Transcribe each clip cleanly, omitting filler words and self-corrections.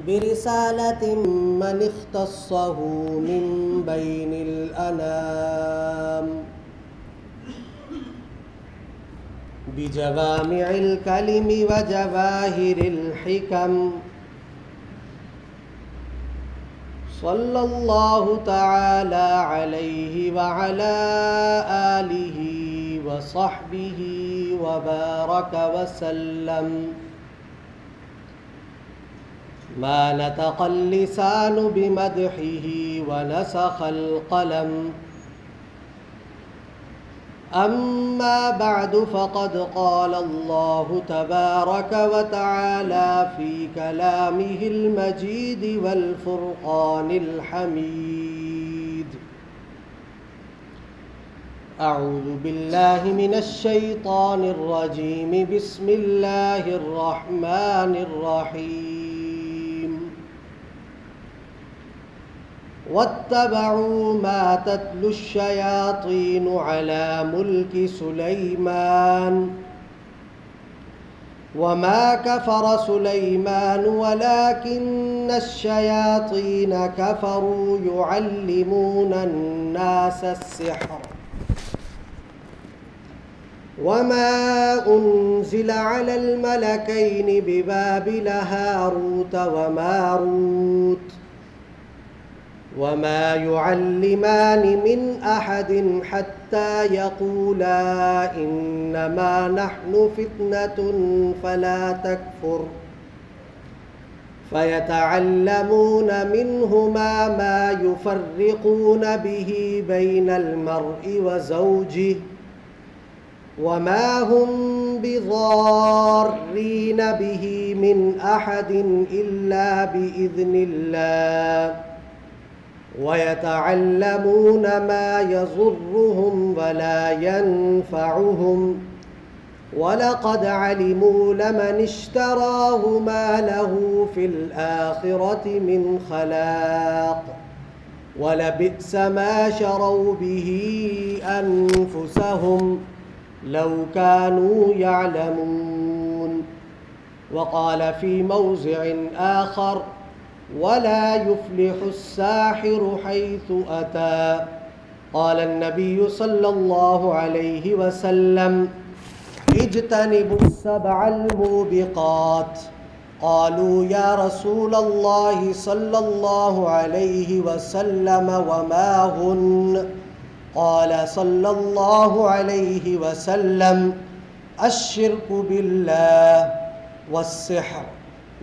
برسالة من اختصه من بين الأنام بجوامع الكلم وجواهر الحكم صلى الله تعالى عليه وعلى آله وصحبه وبارك وسلم ما نطق اللسان بمدحه ونسخ القلم أما بعد فقد قال الله تبارك وتعالى في كلامه المجيد والفرقان الحميد أعوذ بالله من الشيطان الرجيم بسم الله الرحمن الرحيم واتبعوا ما تتلو الشياطين على ملك سليمان وما كفر سليمان ولكن الشياطين كفروا يعلمون الناس السحر وما أنزل على الملكين ببابل هاروت وماروت وما يعلمان من أحد حتى يقولا إنما نحن فتنة فلا تكفر فيتعلمون منهما ما يفرقون به بين المرء وزوجه وما هم بضارين به من أحد إلا بإذن الله ويتعلمون ما يضرهم ولا ينفعهم ولقد علموا لمن اشتراه ما له في الآخرة من خلاق ولبئس ما شروا به أنفسهم لو كانوا يعلمون وقال في موضع آخر ولا يفلح الساحر حيث أتى قال النبي صلى الله عليه وسلم اجتنبوا السبع الموبقات قالوا يا رسول الله صلى الله عليه وسلم وما هن قال صلى الله عليه وسلم الشرك بالله والسحر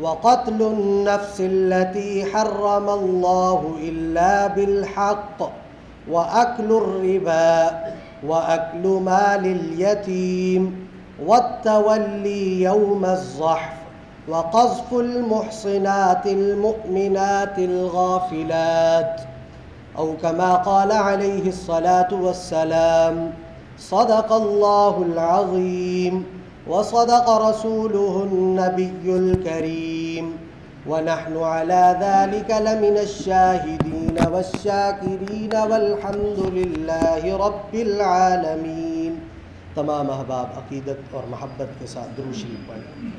وقتل النفس التي حرم الله إلا بالحق وأكل الربا وأكل مال اليتيم والتولي يوم الزحف وقذف المحصنات المؤمنات الغافلات أو كما قال عليه الصلاة والسلام صدق الله العظيم وصدق رسوله النبي الكريم ونحن على ذلك لمن الشاهدين والشاكرين والحمد لله رب العالمين. تمام احباب عقیدت اور محبت کے ساتھ درود شریف پڑھیں.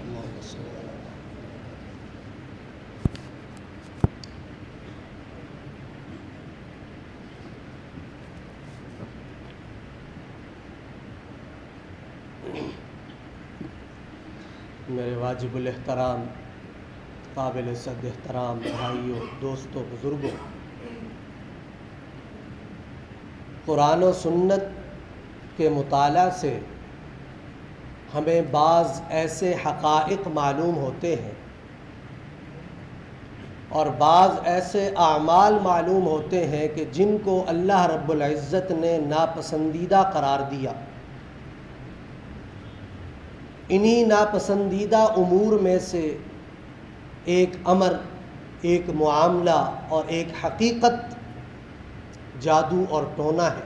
میرے واجب الاحترام قابل عزت احترام بھائیوں دوستوں بزرگوں، قرآن و سنت کے مطالعہ سے ہمیں بعض ایسے حقائق معلوم ہوتے ہیں اور بعض ایسے اعمال معلوم ہوتے ہیں کہ جن کو اللہ رب العزت نے ناپسندیدہ قرار دیا. انہی ناپسندیدہ امور میں سے ایک امر، ایک معاملہ اور ایک حقیقت جادو اور ٹونا ہے.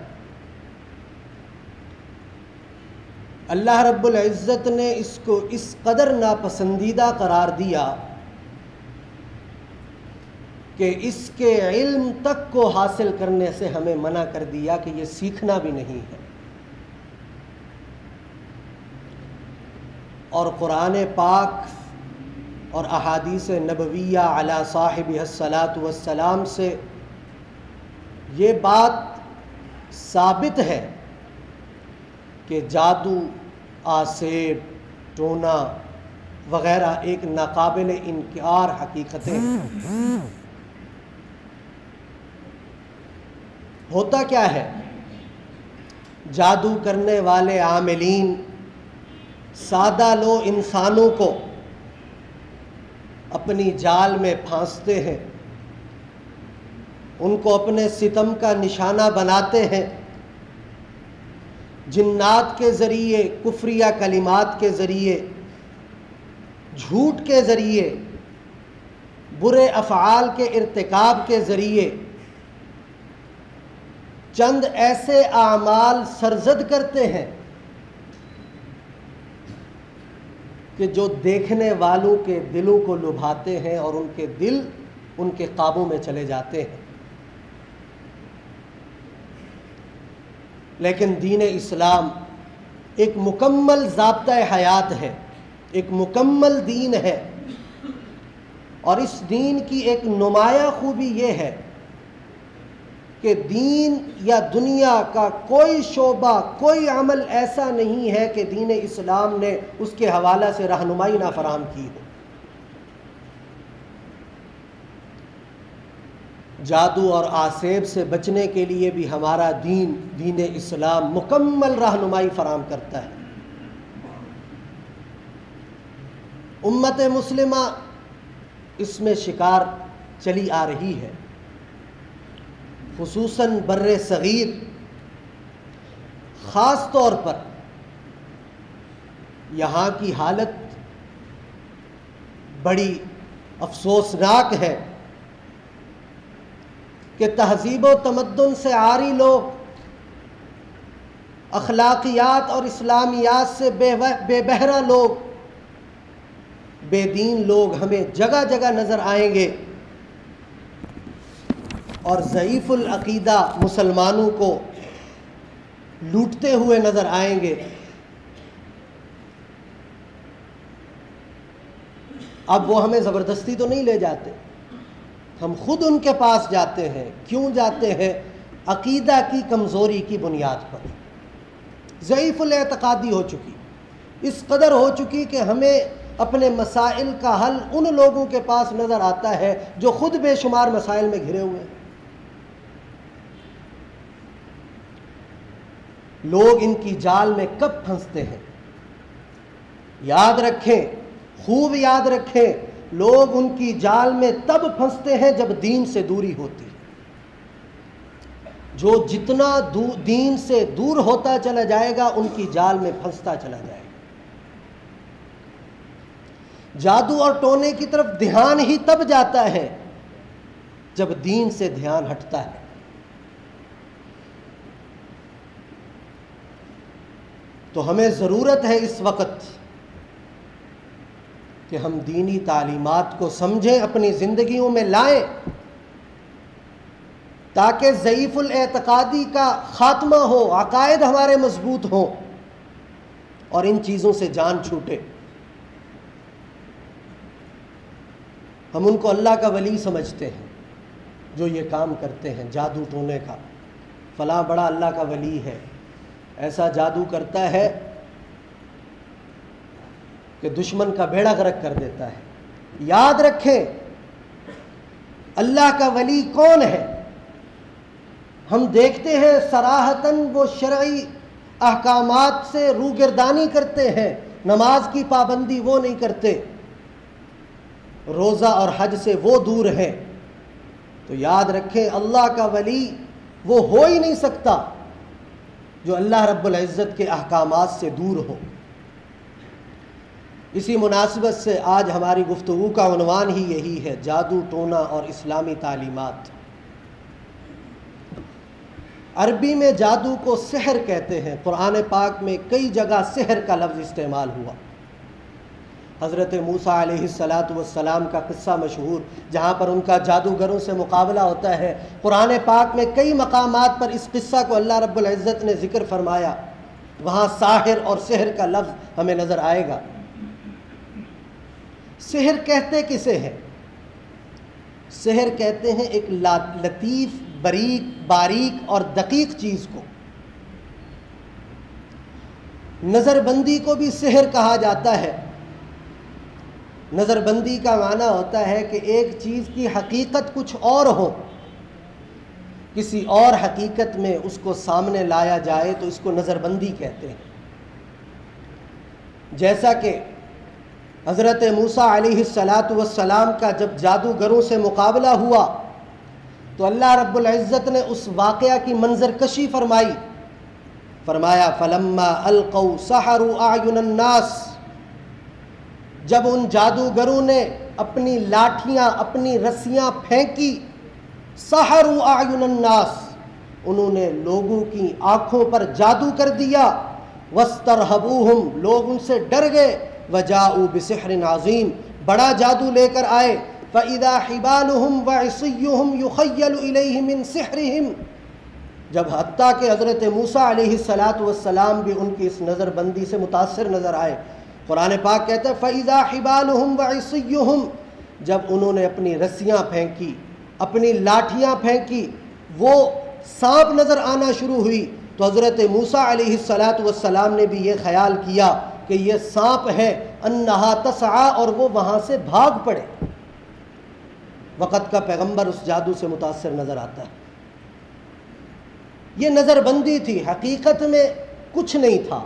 اللہ رب العزت نے اس کو اس قدر ناپسندیدہ قرار دیا کہ اس کے علم تک کو حاصل کرنے سے ہمیں منع کر دیا کہ یہ سیکھنا بھی نہیں ہے. اور قرآن پاک اور احادیث نبویہ علی صاحبہ الصلاۃ والسلام سے یہ بات ثابت ہے کہ جادو، آسیب، ٹونا وغیرہ ایک ناقابل انکار حقیقتیں ہیں۔ ہوتا کیا ہے؟ جادو کرنے والے عاملین سادہ لو انسانوں کو اپنی جال میں پھانستے ہیں، ان کو اپنے ستم کا نشانہ بناتے ہیں، جنات کے ذریعے، کفریہ کلمات کے ذریعے، جھوٹ کے ذریعے، برے افعال کے ارتکاب کے ذریعے چند ایسے اعمال سرزد کرتے ہیں کہ جو دیکھنے والوں کے دلوں کو لبھاتے ہیں اور ان کے دل ان کے قابو میں چلے جاتے ہیں۔ لیکن دین اسلام ایک مکمل ضابطۂ حیات ہے، ایک مکمل دین ہے، اور اس دین کی ایک نمایاں خوبی یہ ہے کہ دین یا دنیا کا کوئی شعبہ، کوئی عمل ایسا نہیں ہے کہ دین اسلام نے اس کے حوالہ سے رہنمائی نہ فراہم کی ہو۔ جادو اور آسیب سے بچنے کے لیے بھی ہمارا دین اسلام مکمل رہنمائی فراہم کرتا ہے۔ امت مسلمہ اس میں شکار چلی آ رہی ہے، خصوصاً بر صغیر، خاص طور پر یہاں کی حالت بڑی افسوسناک ہے کہ تہذیب و تمدن سے عاری لوگ، اخلاقیات اور اسلامیات سے بے بہرہ لوگ، بے دین لوگ ہمیں جگہ جگہ نظر آئیں گے، اور ضعیف العقیدہ مسلمانوں کو لوٹتے ہوئے نظر آئیں گے۔ اب وہ ہمیں زبردستی تو نہیں لے جاتے، ہم خود ان کے پاس جاتے ہیں۔ کیوں جاتے ہیں؟ عقیدہ کی کمزوری کی بنیاد پر، ضعیف الاعتقادی ہو چکی، اس قدر ہو چکی کہ ہمیں اپنے مسائل کا حل ان لوگوں کے پاس نظر آتا ہے جو خود بے شمار مسائل میں گھرے ہوئے ہیں۔ لوگ ان کی جال میں کب پھنستے ہیں؟ یاد رکھیں، خوب یاد رکھیں، لوگ ان کی جال میں تب پھنستے ہیں جب دین سے دوری ہوتی ہے۔ جو جتنا دین سے دور ہوتا چلا جائے گا ان کی جال میں پھنستا چلا جائے گا۔ جادو اور ٹونے کی طرف دھیان ہی تب جاتا ہے جب دین سے دھیان ہٹتا ہے۔ تو ہمیں ضرورت ہے اس وقت کہ ہم دینی تعلیمات کو سمجھیں، اپنی زندگیوں میں لائیں، تاکہ ضعیف الاعتقادی کا خاتمہ ہو، عقائد ہمارے مضبوط ہوں اور ان چیزوں سے جان چھوٹے۔ ہم ان کو اللہ کا ولی سمجھتے ہیں جو یہ کام کرتے ہیں، جادو ٹونے کا، فلاں بڑا اللہ کا ولی ہے، ایسا جادو کرتا ہے کہ دشمن کا بیڑا غرق کر دیتا ہے۔ یاد رکھیں، اللہ کا ولی کون ہے؟ ہم دیکھتے ہیں صراحتاً وہ شرعی احکامات سے روگردانی کرتے ہیں، نماز کی پابندی وہ نہیں کرتے، روزہ اور حج سے وہ دور ہیں۔ تو یاد رکھیں، اللہ کا ولی وہ ہو ہی نہیں سکتا جو اللہ رب العزت کے احکامات سے دور ہو۔ اسی مناسبت سے آج ہماری گفتگو کا عنوان ہی یہی ہے، جادو ٹونا اور اسلامی تعلیمات۔ عربی میں جادو کو سحر کہتے ہیں، قرآن پاک میں کئی جگہ سحر کا لفظ استعمال ہوا۔ حضرت موسیٰ علیہ السلام کا قصہ مشہور، جہاں پر ان کا جادوگروں سے مقابلہ ہوتا ہے، قرآن پاک میں کئی مقامات پر اس قصہ کو اللہ رب العزت نے ذکر فرمایا، وہاں ساحر اور سحر کا لفظ ہمیں نظر آئے گا۔ سحر کہتے کسے ہیں؟ سحر کہتے ہیں ایک لطیف باریک اور دقیق چیز کو۔ نظر بندی کو بھی سحر کہا جاتا ہے۔ نظر بندی کا معنی ہوتا ہے کہ ایک چیز کی حقیقت کچھ اور ہو، کسی اور حقیقت میں اس کو سامنے لایا جائے تو اس کو نظر بندی کہتے ہیں۔ جیسا کہ حضرت موسیٰ علیہ السلام کا جب جادوگروں سے مقابلہ ہوا تو اللہ رب العزت نے اس واقعہ کی منظر کشی فرمائی، فرمایا فَلَمَّا أَلْقَوْا سَحَرُوا أَعْيُنَ النَّاسِ، جب ان جادوگروں نے اپنی لاٹھیاں اپنی رسیاں پھینکی، سَحَرُوا أَعْيُنَ النَّاسِ، انہوں نے لوگوں کی آنکھوں پر جادو کر دیا، وَاسْتَرْهَبُوهُمْ، لوگ ان سے ڈر گئے، وَجَاءُوا بِسِحْرٍ عَظِيمٍ، بڑا جادو لے کر آئے، فَإِذَا حِبَالُهُمْ وَعِصِيُّهُمْ يُخَيَّلُ إِلَيْهِ مِنْ سِحْرِهِمْ، جب حتیٰ کہ حضرت موسیٰ علیہ السلام بھی ان کی اس نظر بندی سے متاثر نظر آئے۔ قرآن پاک کہتا ہے فَإِذَا حِبَالُهُمْ وَعِصِيُّهُمْ، جب انہوں نے اپنی رسیاں پھینکی اپنی لاٹھیاں پھینکی وہ سانپ نظر آنا شروع ہوئی، تو حضرت موسیٰ علیہ السلام نے بھی یہ خیال کیا کہ یہ سانپ ہے، انہا تسعی، اور وہ وہاں سے بھاگ پڑے۔ وقت کا پیغمبر اس جادو سے متاثر نظر آتا ہے۔ یہ نظر بندی تھی، حقیقت میں کچھ نہیں تھا،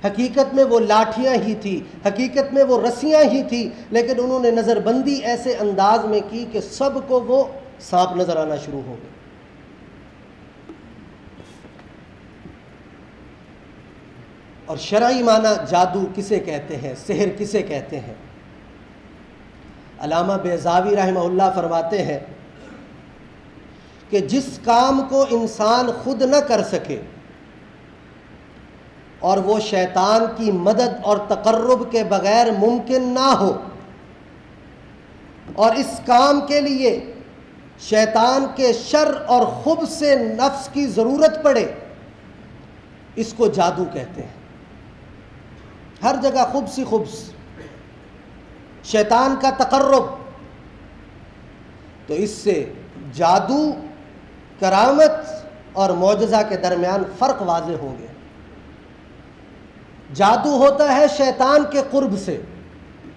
حقیقت میں وہ لاٹھیاں ہی تھی، حقیقت میں وہ رسیاں ہی تھی، لیکن انہوں نے نظر بندی ایسے انداز میں کی کہ سب کو وہ سانپ نظر آنا شروع ہو گئے۔ اور شرعی معنی جادو کسے کہتے ہیں، سحر کسے کہتے ہیں؟ علامہ بیضاوی رحمہ اللہ فرماتے ہیں کہ جس کام کو انسان خود نہ کر سکے اور وہ شیطان کی مدد اور تقرب کے بغیر ممکن نہ ہو، اور اس کام کے لیے شیطان کے شر اور خبث سے نفس کی ضرورت پڑے، اس کو جادو کہتے ہیں۔ ہر جگہ خبث ہی خبث، شیطان کا تقرب، تو اس سے جادو، کرامت اور معجزہ کے درمیان فرق واضح ہو گیا۔ جادو ہوتا ہے شیطان کے قرب سے،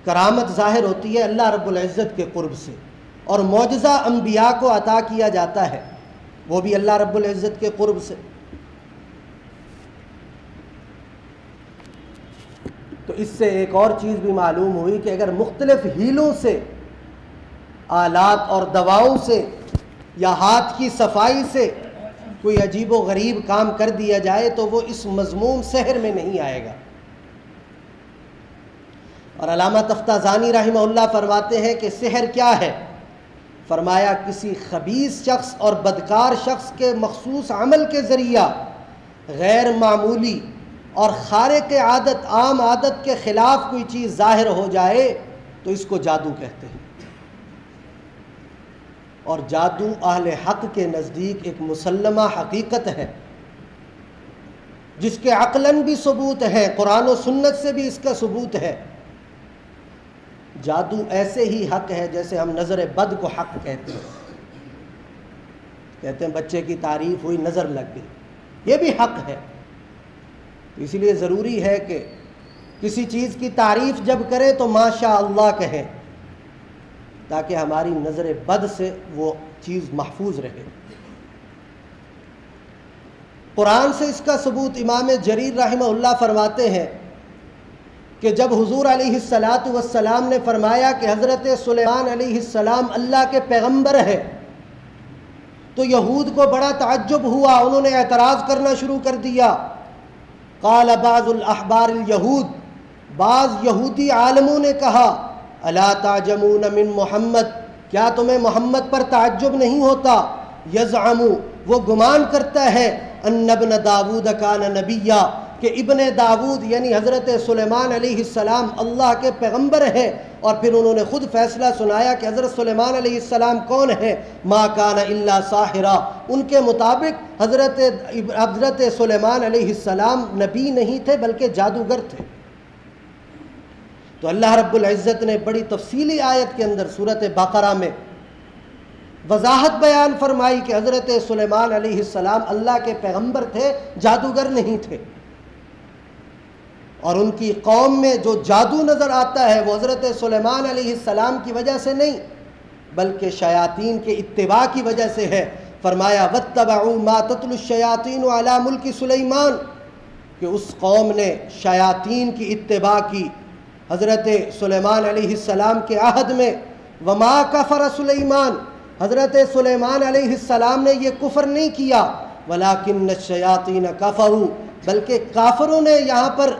کرامت ظاہر ہوتی ہے اللہ رب العزت کے قرب سے، اور معجزہ انبیاء کو عطا کیا جاتا ہے، وہ بھی اللہ رب العزت کے قرب سے۔ تو اس سے ایک اور چیز بھی معلوم ہوئی کہ اگر مختلف ہیلوں سے، آلات اور دواؤں سے یا ہاتھ کی صفائی سے کوئی عجیب و غریب کام کر دیا جائے تو وہ اس مضموم سحر میں نہیں آئے گا۔ اور علامہ تفتازانی رحمہ اللہ فرماتے ہیں کہ سحر کیا ہے؟ فرمایا کسی خبیث شخص اور بدکار شخص کے مخصوص عمل کے ذریعہ غیر معمولی اور خارق عادت، عام عادت کے خلاف کوئی چیز ظاہر ہو جائے تو اس کو جادو کہتے ہیں۔ اور جادو اہل حق کے نزدیک ایک مسلمہ حقیقت ہے جس کے عقلاً بھی ثبوت ہے، قرآن و سنت سے بھی اس کا ثبوت ہے۔ جادو ایسے ہی حق ہے جیسے ہم نظر بد کو حق کہتے ہیں، کہتے ہیں بچے کی تعریف ہوئی نظر لگ گئی، یہ بھی حق ہے۔ اس لیے ضروری ہے کہ کسی چیز کی تعریف جب کریں تو ماشاء اللہ کہیں تاکہ ہماری نظر بد سے وہ چیز محفوظ رہے۔ قرآن سے اس کا ثبوت امام جریر رحمہ اللہ فرماتے ہیں کہ جب حضور علیہ السلام نے فرمایا کہ حضرت سلیمان علیہ السلام اللہ کے پیغمبر ہے تو یہود کو بڑا تعجب ہوا، انہوں نے اعتراض کرنا شروع کر دیا۔ قال بعض الاحبار الیہود، بعض یہودی عالموں نے کہا الا تعجبون من محمد، کیا تمہیں محمد پر تعجب نہیں ہوتا؟ یزعم، وہ گمان کرتا ہے، ان ابن داود کان نبیا، کہ ابن داود یعنی حضرت سلیمان علیہ السلام اللہ کے پیغمبر ہے، اور پھر انہوں نے خود فیصلہ سنایا کہ حضرت سلیمان علیہ السلام کون ہے؟ ما کان الا ساحرا، ان کے مطابق حضرت سلیمان علیہ السلام نبی نہیں تھے بلکہ جادوگر تھے۔ تو اللہ رب العزت نے بڑی تفصیلی آیت کے اندر سورۃ بقرہ میں وضاحت بیان فرمائی کہ حضرت سلیمان علیہ السلام اللہ کے پیغمبر تھے، جادوگر نہیں تھے، اور ان کی قوم میں جو جادو نظر آتا ہے وہ حضرت سلیمان علیہ السلام کی وجہ سے نہیں بلکہ شیاطین کے اتباع کی وجہ سے ہے۔ فرمایا وَاتَّبَعُوا مَا تَتْلُو الشَّيَاطِينُ عَلَى مُلْكِ سُلَيْمَانَ، کہ اس قوم نے شیاطین کی اتباع کی حضرت سلیمان علیہ السلام کے عہد میں۔ وَمَا كَفَرَ سُلَيْمَانَ، حضرت سلیمان علیہ السلام نے یہ کفر نہیں کیا، وَلَكِنَّ الشَّيَاطِينَ كَفَرُوا، بلکہ کافروں نے یہاں پر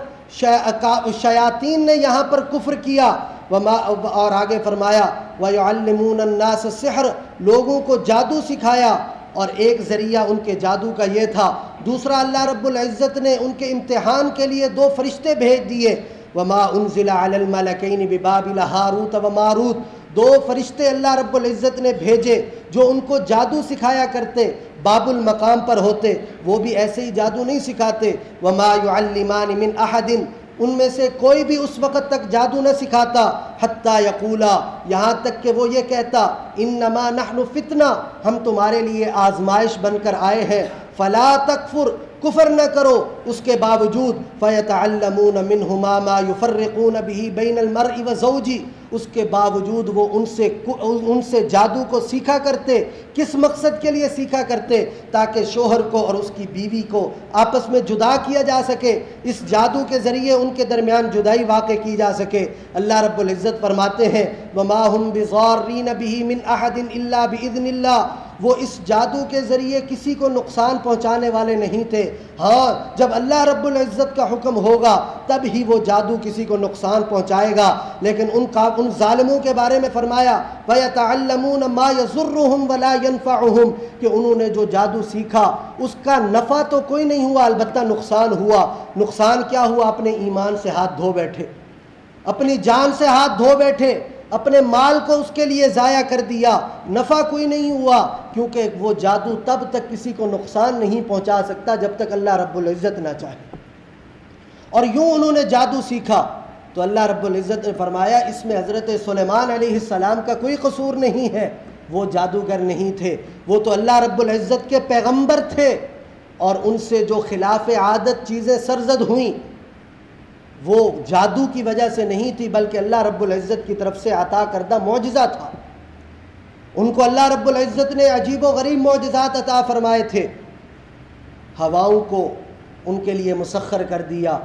شیاطین نے یہاں پر کفر کیا۔ اور آگے فرمایا وَيُعَلِّمُونَ النَّاسَ السِّحْرَ، لوگوں کو جادو سکھایا، اور ایک ذریعہ ان کے جادو کا یہ تھا۔ دوسرا اللہ رب العزت نے ان کے امتحان کے لیے 2 فرشتے بھیج دیے، وَمَا أُنزِلَ عَلَى الْمَلَكَيْنِ بِبَابِلَ هَارُوتَ وَمَارُوتَ، 2 فرشتے اللہ رب العزت نے بھیجے جو ان کو جادو سکھایا کرتے، باب المقام پر ہوتے، وہ بھی ایسے ہی جادو نہیں سکھاتے۔ وَمَا يُعَلِّمَانِ مِنْ أَحَدٍ، ان میں سے کوئی بھی اس وقت تک جادو نہ سکھاتا، حتیٰ یقولا، یہاں تک کہ وہ یہ کہتا انما نحن فتنہ، ہم تمہارے لیے آزمائش بن کر آئے ہیں، فلا تکفر، کفر نہ کرو اس کے باوجود، فیتعلمون منہما ما یفرقون به بین المرء وزوجہ، اس کے باوجود وہ ان سے جادو کو سیکھا کرتے۔ کس مقصد کے لیے سیکھا کرتے؟ تاکہ شوہر کو اور اس کی بیوی کو آپس میں جدا کیا جا سکے، اس جادو کے ذریعے ان کے درمیان جدائی واقع کی جا سکے۔ اللہ رب العزت فرماتے ہیں وَمَا هُمْ بِضَارِّينَ بِهِ مِنْ أَحَدٍ إِلَّا بِإِذْنِ اللَّهِ، وہ اس جادو کے ذریعے کسی کو نقصان پہنچانے والے نہیں تھے، ہاں جب اللہ رب العزت کا حکم ہوگا تب ہی وہ جادو کسی کو نقصان پہنچائے گا۔ لیکن ان ظالموں کے بارے میں فرمایا وَيَتَعَلَّمُونَ مَا يَضُرُّهُمْ وَلَا يَنفَعُهُمْ، کہ انہوں نے جو جادو سیکھا اس کا نفع تو کوئی نہیں ہوا، البتہ نقصان ہوا۔ نقصان کیا ہوا؟ اپنے ایمان سے ہاتھ دھو بیٹھے، اپنی جان سے ہاتھ دھو بیٹھے، اپنے مال کو اس کے لیے ضائع کر دیا، نفع کوئی نہیں ہوا، کیونکہ وہ جادو تب تک کسی کو نقصان نہیں پہنچا سکتا جب تک اللہ رب العزت نہ چاہے۔ اور یوں انہوں نے جادو سیکھا، تو اللہ رب العزت نے فرمایا اس میں حضرت سلیمان علیہ السلام کا کوئی قصور نہیں ہے، وہ جادوگر نہیں تھے، وہ تو اللہ رب العزت کے پیغمبر تھے، اور ان سے جو خلاف عادت چیزیں سرزد ہوئیں وہ جادو کی وجہ سے نہیں تھی بلکہ اللہ رب العزت کی طرف سے عطا کردہ معجزہ تھا۔ ان کو اللہ رب العزت نے عجیب و غریب معجزات عطا فرمائے تھے، ہواؤں کو ان کے لیے مسخر کر دیا،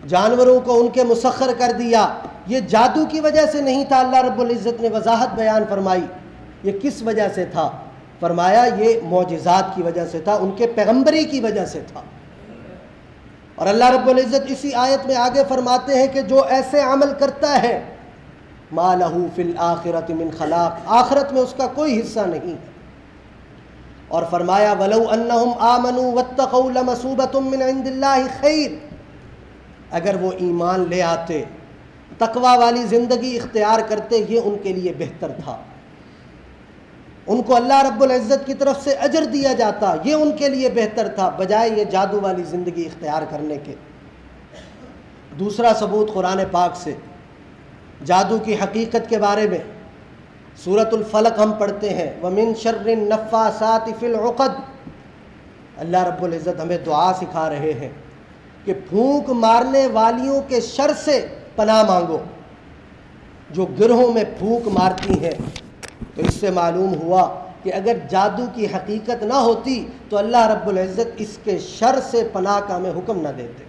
جانوروں کو ان کے مسخر کر دیا، یہ جادو کی وجہ سے نہیں تھا۔ اللہ رب العزت نے وضاحت بیان فرمائی یہ کس وجہ سے تھا، فرمایا یہ معجزات کی وجہ سے تھا، ان کے پیغمبری کی وجہ سے تھا۔ اور اللہ رب العزت اسی آیت میں آگے فرماتے ہیں کہ جو ایسے عمل کرتا ہے مَا لَهُ فِي الْآخِرَةِ مِنْ خَلَاقٍ، آخرت میں اس کا کوئی حصہ نہیں ہے۔ اور فرمایا وَلَوْ أَنَّهُمْ آمَنُوا وَاتَّقَوْا لَمَثُوبَةٌ مِّنْ عِنْدِ اللَّهِ خَيْرٌ، اگر وہ ایمان لے آتے، تقوی والی زندگی اختیار کرتے، یہ ان کے لیے بہتر تھا، ان کو اللہ رب العزت کی طرف سے اجر دیا جاتا، یہ ان کے لیے بہتر تھا بجائے یہ جادو والی زندگی اختیار کرنے کے۔ دوسرا ثبوت قرآن پاک سے جادو کی حقیقت کے بارے میں سورۃ الفلق ہم پڑھتے ہیں وَمِن شَرِّ النَّفَّاثَاتِ فِي الْعُقَدِ، اللہ رب العزت ہمیں دعا سکھا رہے ہیں کہ پھونک مارنے والیوں کے شر سے پناہ مانگو، جو گروہوں میں پھونک مارتی ہیں۔ تو اس سے معلوم ہوا کہ اگر جادو کی حقیقت نہ ہوتی تو اللہ رب العزت اس کے شر سے پناہ کا ہمیں حکم نہ دیتے۔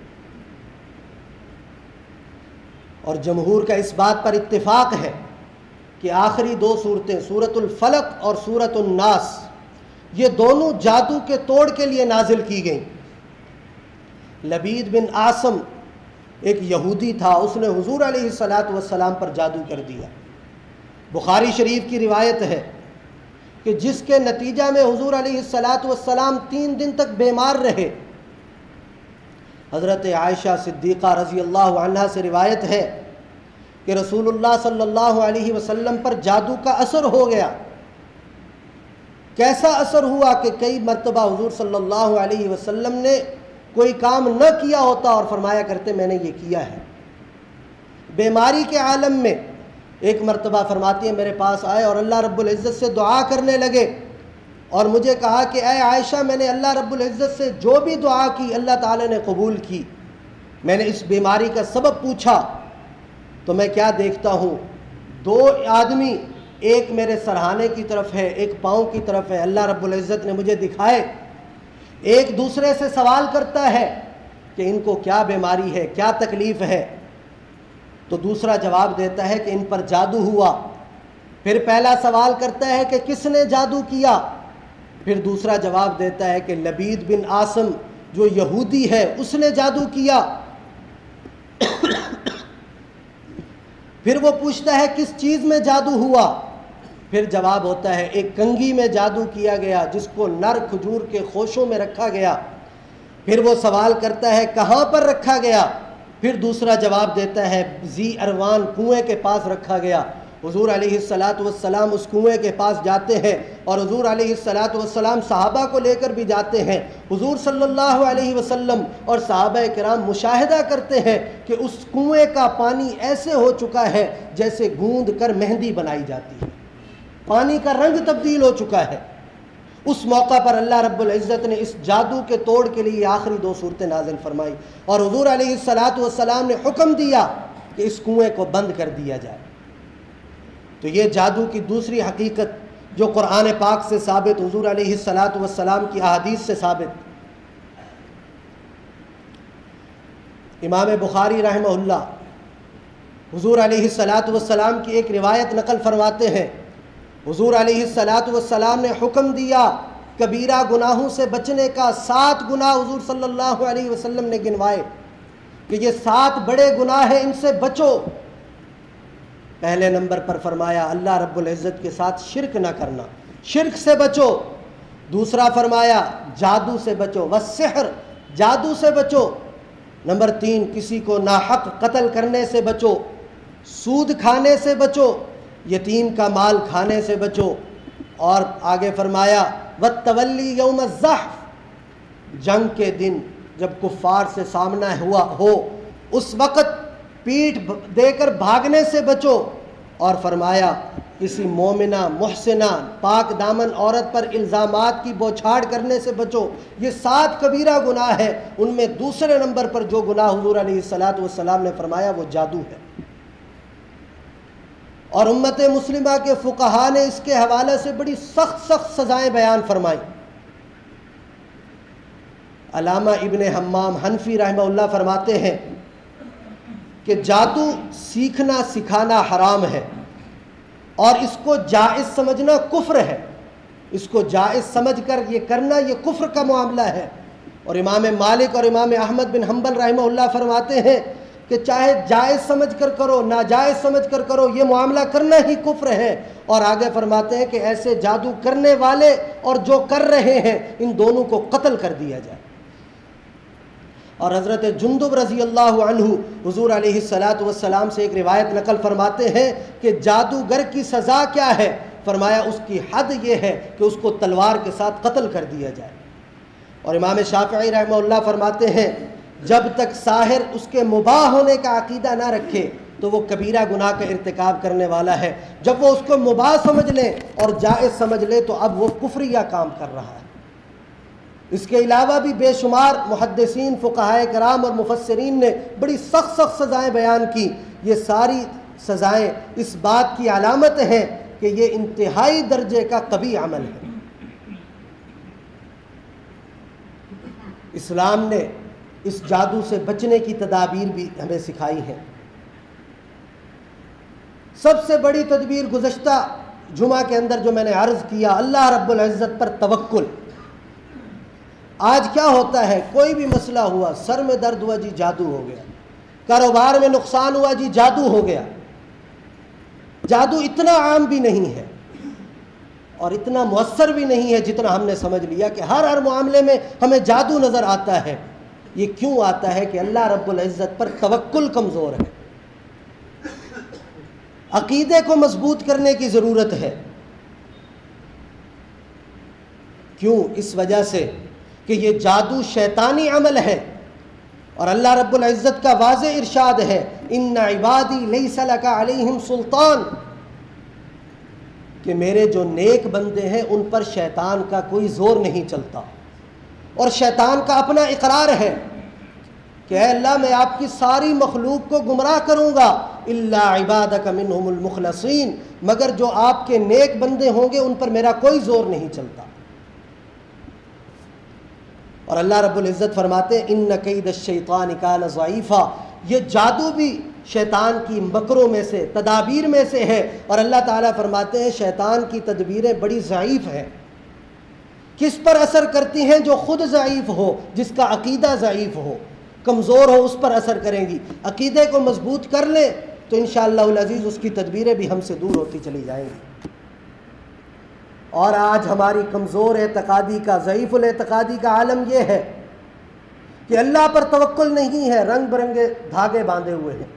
اور جمہور کا اس بات پر اتفاق ہے کہ آخری 2 صورتیں سورۃ الفلق اور سورۃ الناس یہ دونوں جادو کے توڑ کے لیے نازل کی گئیں۔ لبید بن عاصم ایک یہودی تھا، اس نے حضور علیہ السلام پر جادو کر دیا۔ بخاری شریف کی روایت ہے کہ جس کے نتیجہ میں حضور علیہ السلام 3 دن تک بیمار رہے۔ حضرت عائشہ صدیقہ رضی اللہ عنہا سے روایت ہے کہ رسول اللہ صلی اللہ علیہ وسلم پر جادو کا اثر ہو گیا۔ کیسا اثر ہوا کہ کئی مرتبہ حضور صلی اللہ علیہ وسلم نے کوئی کام نہ کیا ہوتا اور فرمایا کرتے میں نے یہ کیا ہے۔ بیماری کے عالم میں ایک مرتبہ فرماتی ہیں میرے پاس آئے اور اللہ رب العزت سے دعا کرنے لگے اور مجھے کہا کہ اے عائشہ میں نے اللہ رب العزت سے جو بھی دعا کی اللہ تعالیٰ نے قبول کی. میں نے اس بیماری کا سبب پوچھا تو میں کیا دیکھتا ہوں, 2 آدمی ایک میرے سرہانے کی طرف ہے ایک پاؤں کی طرف ہے, اللہ رب العزت نے مجھے دکھائے. ایک دوسرے سے سوال کرتا ہے کہ ان کو کیا بیماری ہے, کیا تکلیف ہے, تو دوسرا جواب دیتا ہے کہ ان پر جادو ہوا. پھر پہلا سوال کرتا ہے کہ کس نے جادو کیا, پھر دوسرا جواب دیتا ہے کہ لبید بن عاصم جو یہودی ہے اس نے جادو کیا. پھر وہ پوچھتا ہے کس چیز میں جادو ہوا, پھر جواب ہوتا ہے ایک کنگھی میں جادو کیا گیا جس کو نر کھجور کے خوشوں میں رکھا گیا. پھر وہ سوال کرتا ہے کہاں پر رکھا گیا, پھر دوسرا جواب دیتا ہے ذی اروان کنویں کے پاس رکھا گیا. حضور علیہ السلام اس کنویں کے پاس جاتے ہیں اور حضور علیہ السلام صحابہ کو لے کر بھی جاتے ہیں. حضور صلی اللہ علیہ وسلم اور صحابہ کرام مشاہدہ کرتے ہیں کہ اس کنویں کا پانی ایسے ہو چکا ہے جیسے گوندھ کر مہندی بنائی جاتی ہے, پانی کا رنگ تبدیل ہو چکا ہے. اس موقع پر اللہ رب العزت نے اس جادو کے توڑ کے لیے آخری 2 صورتیں نازل فرمائی اور حضور علیہ السلام نے حکم دیا کہ اس کنویں کو بند کر دیا جائے. تو یہ جادو کی دوسری حقیقت جو قرآن پاک سے ثابت, حضور علیہ السلام کی احادیث سے ثابت. امام بخاری رحمہ اللہ حضور علیہ السلام کی ایک روایت نقل فرماتے ہیں, حضور علیہ السلام نے حکم دیا کبیرہ گناہوں سے بچنے کا. 7 گناہ حضور صلی اللہ علیہ وسلم نے گنوائے کہ یہ 7 بڑے گناہ ہیں, ان سے بچو. پہلے نمبر پر فرمایا اللہ رب العزت کے ساتھ شرک نہ کرنا, شرک سے بچو. دوسرا فرمایا جادو سے بچو, والسحر جادو سے بچو. نمبر 3 کسی کو ناحق قتل کرنے سے بچو, سود کھانے سے بچو, یتیم کا مال کھانے سے بچو. اور آگے فرمایا وَالتَّوَلِّي يَوْمَ الزَّحْفِ جنگ کے دن جب کفار سے سامنا ہو اس وقت پیٹھ دے کر بھاگنے سے بچو. اور فرمایا کسی مومنہ محسنہ پاک دامن عورت پر الزامات کی بوچھاڑ کرنے سے بچو. یہ 7 کبیرہ گناہ ہیں, ان میں دوسرے نمبر پر جو گناہ حضور علیہ السلام نے فرمایا وہ جادو ہے. اور امت مسلمہ کے فقہاء نے اس کے حوالے سے بڑی سخت سزائیں بیان فرمائیں. علامہ ابن حمام حنفی رحمہ اللہ فرماتے ہیں کہ جادو سیکھنا سکھانا حرام ہے اور اس کو جائز سمجھنا کفر ہے. اس کو جائز سمجھ کر یہ کرنا یہ کفر کا معاملہ ہے. اور امام مالک اور امام احمد بن حنبل رحمہ اللہ فرماتے ہیں کہ چاہے جائز سمجھ کر کرو ناجائز سمجھ کر کرو یہ معاملہ کرنا ہی کفر ہے. اور آگے فرماتے ہیں کہ ایسے جادو کرنے والے اور جو کر رہے ہیں ان دونوں کو قتل کر دیا جائے. اور حضرت جندب رضی اللہ عنہ حضور علیہ السلام سے ایک روایت نقل فرماتے ہیں کہ جادوگر کی سزا کیا ہے. فرمایا اس کی حد یہ ہے کہ اس کو تلوار کے ساتھ قتل کر دیا جائے. اور امام شافعی رحمہ اللہ فرماتے ہیں جب تک ساحر اس کے مباح ہونے کا عقیدہ نہ رکھے تو وہ کبیرہ گناہ کا ارتکاب کرنے والا ہے. جب وہ اس کو مباح سمجھ لے اور جائز سمجھ لے تو اب وہ کفریہ کام کر رہا ہے. اس کے علاوہ بھی بے شمار محدثین فقہائے کرام اور مفسرین نے بڑی سخت سزائیں بیان کی. یہ ساری سزائیں اس بات کی علامت ہیں کہ یہ انتہائی درجے کا قبیح عمل ہے. اسلام نے اس جادو سے بچنے کی تدابیر بھی ہمیں سکھائی ہیں. سب سے بڑی تدبیر گزشتہ جمعہ کے اندر جو میں نے عرض کیا اللہ رب العزت پر توکل. آج کیا ہوتا ہے کوئی بھی مسئلہ ہوا سر میں درد ہوا جی جادو ہو گیا, کاروبار میں نقصان ہوا جی جادو ہو گیا. جادو اتنا عام بھی نہیں ہے اور اتنا مؤثر بھی نہیں ہے جتنا ہم نے سمجھ لیا کہ ہر معاملے میں ہمیں جادو نظر آتا ہے. یہ کیوں آتا ہے کہ اللہ رب العزت پر توکل کمزور ہے. عقیدے کو مضبوط کرنے کی ضرورت ہے. کیوں؟ اس وجہ سے کہ یہ جادو شیطانی عمل ہے اور اللہ رب العزت کا واضح ارشاد ہے ان عبادی لیس لک علیہم سلطان، کہ میرے جو نیک بندے ہیں ان پر شیطان کا کوئی زور نہیں چلتا۔ اور شیطان کا اپنا اقرار ہے کہ اے اللہ میں آپ کی ساری مخلوق کو گمراہ کروں گا، الا عبادک منہم المخلصین، مگر جو آپ کے نیک بندے ہوں گے ان پر میرا کوئی زور نہیں چلتا۔ اور اللہ رب العزت فرماتے ہیں ان کید الشیطان کان ضعیفا، یہ جادو بھی شیطان کی مکروں میں سے، تدابیر میں سے ہے، اور اللہ تعالیٰ فرماتے ہیں شیطان کی تدبیریں بڑی ضعیف ہیں۔ کس پر اثر کرتی ہیں؟ جو خود ضعیف ہو، جس کا عقیدہ ضعیف ہو، کمزور ہو، اس پر اثر کریں گی۔ عقیدے کو مضبوط کر لیں تو انشاءاللہ العزیز اس کی تدبیریں بھی ہم سے دور ہوتی چلی جائیں گی۔ اور آج ہماری کمزور اعتقادی کا، ضعیف الاعتقادی کا عالم یہ ہے کہ اللہ پر توکل نہیں ہے، رنگ برنگے دھاگے باندھے ہوئے ہیں،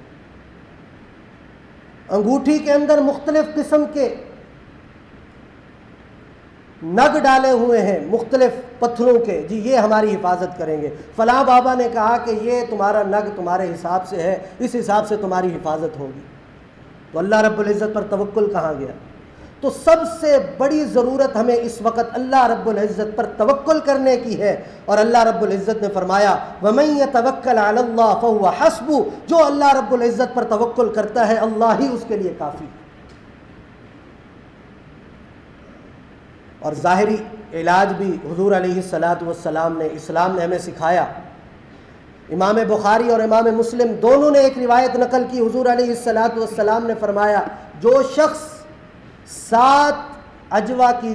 انگوٹھی کے اندر مختلف قسم کے نگ ڈالے ہوئے ہیں، مختلف پتھروں کے، جی یہ ہماری حفاظت کریں گے، فلاں بابا نے کہا کہ یہ تمہارا نگ تمہارے حساب سے ہے، اس حساب سے تمہاری حفاظت ہوگی۔ تو اللہ رب العزت پر توکل کہاں گیا؟ تو سب سے بڑی ضرورت ہمیں اس وقت اللہ رب العزت پر توکل کرنے کی ہے، اور اللہ رب العزت نے فرمایا وَمَن يَتَوَكَّلْ عَلَى اللَّهِ فَهُوَ حَسْبُهُ، جو اللہ رب العزت پر توکل کرتا ہے اللہ ہی اس کے لیے کافی ہے۔ اور ظاہری علاج بھی حضور علیہ السلام نے، اسلام نے ہمیں سکھایا۔ امام بخاری اور امام مسلم دونوں نے ایک روایت نقل کی، حضور علیہ السلام نے فرمایا جو شخص 7 عجوا کی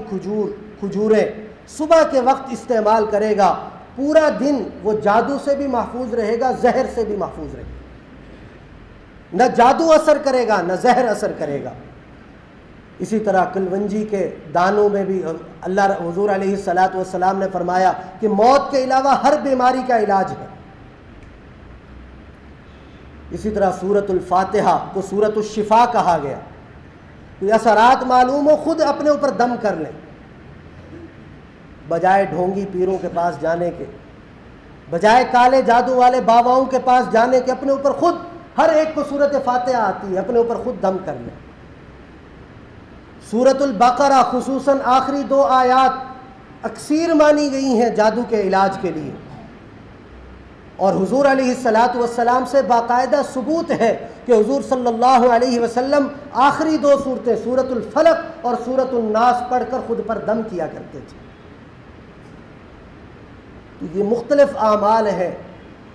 کھجوریں صبح کے وقت استعمال کرے گا، پورا دن وہ جادو سے بھی محفوظ رہے گا، زہر سے بھی محفوظ رہے گا، نہ جادو اثر کرے گا نہ زہر اثر کرے گا۔ اسی طرح کلونجی کے دانوں میں بھی اللہ حضور علیہ السلام نے فرمایا کہ موت کے علاوہ ہر بیماری کا علاج ہے۔ اسی طرح سورۃ الفاتحہ کو سورۃ الشفا کہا گیا۔ کوئی اثرات معلوم ہو خود اپنے اوپر دم کر لیں، بجائے ڈھونگی پیروں کے پاس جانے کے، بجائے کالے جادو والے باباؤں کے پاس جانے کے، اپنے اوپر خود، ہر ایک کو سورۃ فاتحہ آتی ہے، اپنے اوپر خود دم کر لیں۔ سورۃ البقرہ خصوصاً آخری 2 آیات اکثیر مانی گئی ہیں جادو کے علاج کے لیے، اور حضور علیہ السلام سے باقاعدہ ثبوت ہے کہ حضور صلی اللہ علیہ وسلم آخری 2 صورتیں سورۃ الفلق اور سورۃ الناس پڑھ کر خود پر دم کیا کرتے تھے۔ تو یہ مختلف اعمال ہیں،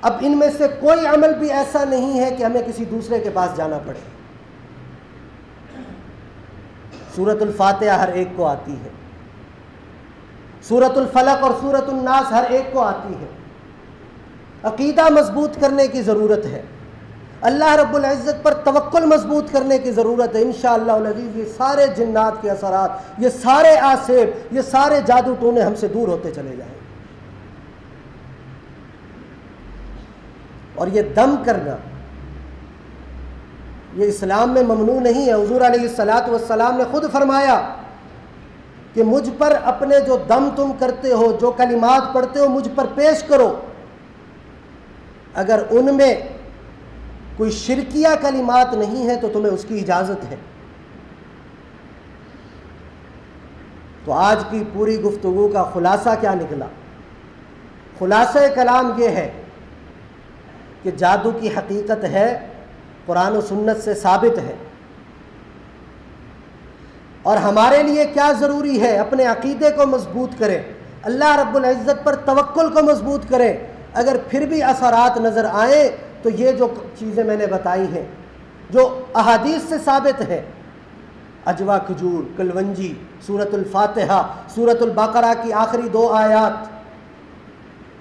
اب ان میں سے کوئی عمل بھی ایسا نہیں ہے کہ ہمیں کسی دوسرے کے پاس جانا پڑے۔ سورۃ الفاتحہ ہر ایک کو آتی ہے، سورۃ الفلق اور سورۃ الناس ہر ایک کو آتی ہے۔ عقیدہ مضبوط کرنے کی ضرورت ہے، اللہ رب العزت پر توکل مضبوط کرنے کی ضرورت ہے۔ انشاءاللہ العزیز یہ سارے جنات کے اثرات، یہ سارے آسیب، یہ سارے جادو ٹونے ہم سے دور ہوتے چلے جائیں۔ اور یہ دم کرنا یہ اسلام میں ممنوع نہیں ہے۔ حضور علیہ السلام نے خود فرمایا کہ مجھ پر اپنے جو دم تم کرتے ہو، جو کلمات پڑھتے ہو، مجھ پر پیش کرو، اگر ان میں کوئی شرکیہ کلمات نہیں ہے تو تمہیں اس کی اجازت ہے۔ تو آج کی پوری گفتگو کا خلاصہ کیا نکلا؟ خلاصہ کلام یہ ہے کہ جادو کی حقیقت ہے، قرآن و سنت سے ثابت ہے، اور ہمارے لیے کیا ضروری ہے؟ اپنے عقیدے کو مضبوط کریں، اللہ رب العزت پر توکل کو مضبوط کریں۔ اگر پھر بھی اثرات نظر آئیں تو یہ جو چیزیں میں نے بتائی ہیں، جو احادیث سے ثابت ہے، عجوا کھجور، کلونجی، سورۃ الفاتحہ، سورۃ البقرہ کی آخری 2 آیات،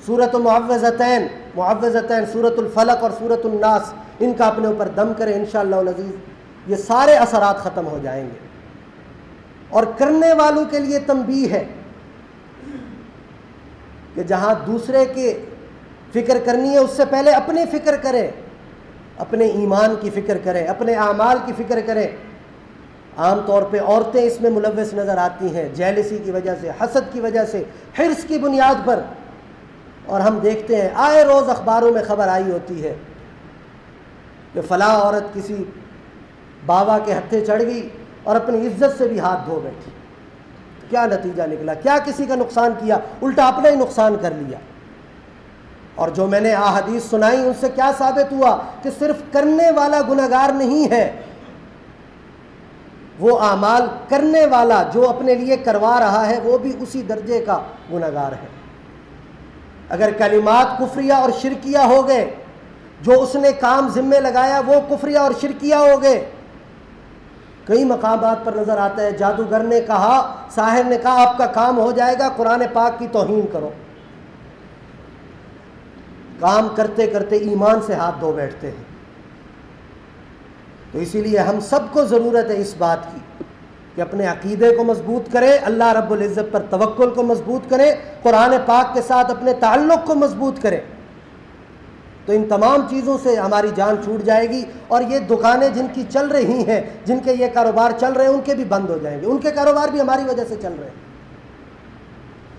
سورۃ معوذتین، سورۃ الفلق اور سورۃ الناس، ان کا اپنے اوپر دم کریں، انشاءاللہ العزیز یہ سارے اثرات ختم ہو جائیں گے۔ اور کرنے والوں کے لیے تنبیہ ہے کہ جہاں دوسرے کی فکر کرنی ہے اس سے پہلے اپنی فکر کریں، اپنے ایمان کی فکر کریں، اپنے اعمال کی فکر کریں۔ عام طور پہ عورتیں اس میں ملوث نظر آتی ہیں، جیلسی کی وجہ سے، حسد کی وجہ سے، حرص کی بنیاد پر، اور ہم دیکھتے ہیں آئے روز اخباروں میں خبر آئی ہوتی ہے کہ فلاں عورت کسی بابا کے ہتھے چڑھ گئی اور اپنی عزت سے بھی ہاتھ دھو بیٹھی، کیا نتیجہ نکلا؟ کیا کسی کا نقصان کیا؟ الٹا اپنا ہی نقصان کر لیا۔ اور جو میں نے احادیث سنائی ان سے کیا ثابت ہوا کہ صرف کرنے والا گنہگار نہیں ہے، وہ اعمال کرنے والا جو اپنے لیے کروا رہا ہے وہ بھی اسی درجے کا گنہگار ہے۔ اگر کلمات کفریہ اور شرکیہ ہو گئے، جو اس نے کام ذمے لگایا وہ کفریہ اور شرکیہ ہو گئے۔ کئی مقامات پر نظر آتا ہے جادوگر نے کہا، ساحر نے کہا آپ کا کام ہو جائے گا، قرآن پاک کی توہین کرو۔ کام کرتے کرتے ایمان سے ہاتھ دھو بیٹھتے ہیں۔ تو اسی لیے ہم سب کو ضرورت ہے اس بات کی کہ اپنے عقیدے کو مضبوط کریں، اللہ رب العزت پر توکل کو مضبوط کریں، قرآن پاک کے ساتھ اپنے تعلق کو مضبوط کریں، تو ان تمام چیزوں سے ہماری جان چھوٹ جائے گی، اور یہ دکانیں جن کی چل رہی ہیں، جن کے یہ کاروبار چل رہے ہیں، ان کے بھی بند ہو جائیں گے، ان کے کاروبار بھی ہماری وجہ سے چل رہے ہیں۔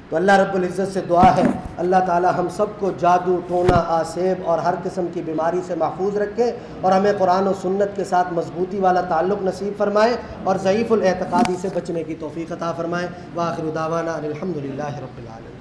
تو اللہ رب العزت سے دعا ہے اللہ تعالی ہم سب کو جادو، ٹونا، آسیب اور ہر قسم کی بیماری سے محفوظ رکھے، اور ہمیں قرآن و سنت کے ساتھ مضبوطی والا تعلق نصیب فرمائے، اور ضعیف الاعتقادی سے بچنے کی توفیق عطا فرمائے۔ وآخر دعوانا الحمدللہ رب العالمین۔